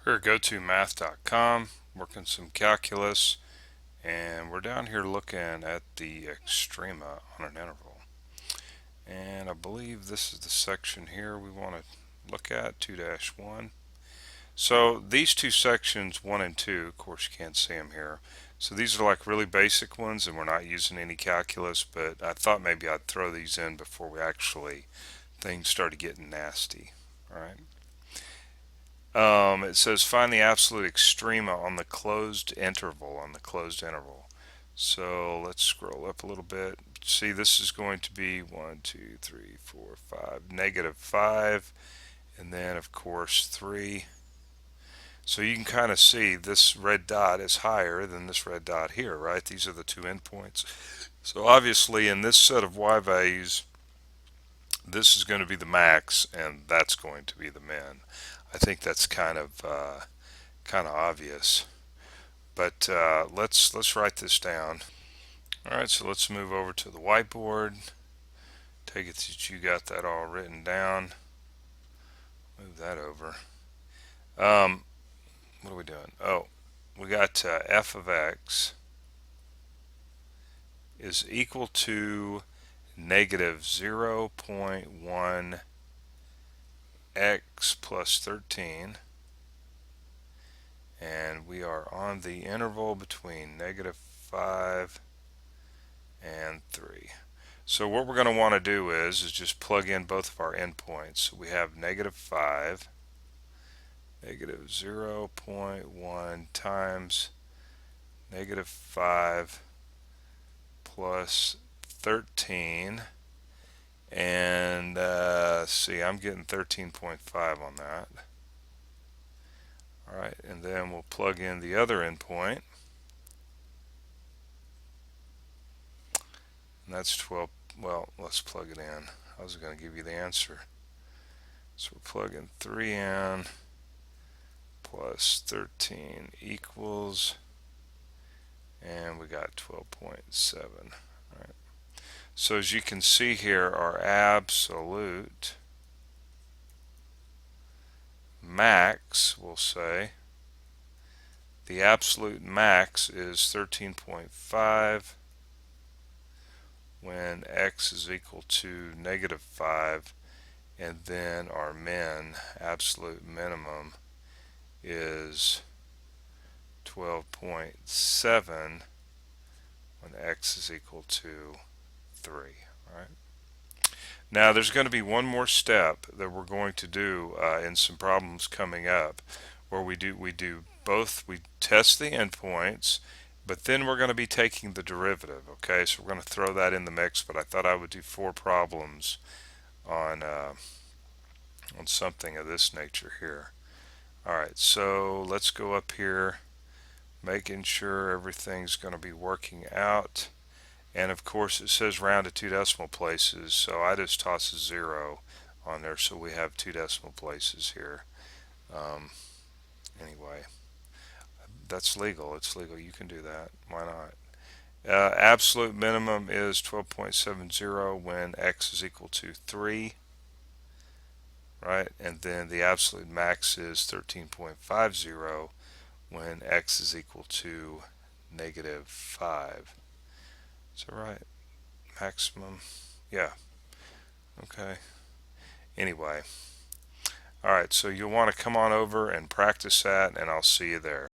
We're at go2math.com, working some calculus, and we're down here looking at the extrema on an interval. And I believe this is the section here we want to look at, 2-1. So these two sections, 1 and 2, of course you can't see them here. So these are like really basic ones, and we're not using any calculus, but I thought maybe I'd throw these in before we actually, things started getting nasty. All right. It says find the absolute extrema on the closed interval, So let's scroll up a little bit. See, this is going to be 1, 2, 3, 4, 5, -5, and then of course 3. So you can kind of see this red dot is higher than this red dot here, right? These are the two endpoints. So obviously in this set of y values, this is going to be the max, and that's going to be the min. I think that's kind of obvious, but let's write this down. All right, so let's move over to the whiteboard. Take it that you got that all written down. Move that over. What are we doing? Oh, we got f of x is equal to -0.1 x plus 13, and we are on the interval between -5 and 3. So what we're going to want to do is just plug in both of our endpoints. So we have -5, -0.1 times -5 plus 13, and see, I'm getting 13.5 on that. All right, and then we'll plug in the other endpoint, and that's 12. Well, let's plug it in. I was going to give you the answer. So we're plugging 3 in plus 13 equals, and we got 12.7. All right. So as you can see here, our absolute max, we'll say, the absolute max is 13.5 when x is equal to -5, and then our min, absolute minimum, is 12.7 when x is equal to 3. All right. Now there's going to be one more step that we're going to do in some problems coming up, where we do both. We test the endpoints, but then we're going to be taking the derivative. Okay, so we're going to throw that in the mix. But I thought I would do 4 problems on something of this nature here. All right, so let's go up here, making sure everything's going to be working out. And of course it says round to 2 decimal places, so I just toss a 0 on there so we have 2 decimal places here. Anyway, that's legal. It's legal. You can do that. Why not? Absolute minimum is 12.70 when x is equal to 3, right? And then the absolute max is 13.50 when x is equal to -5. Is that right? Maximum? Yeah. Okay. Anyway. Alright, so you'll want to come on over and practice that, and I'll see you there.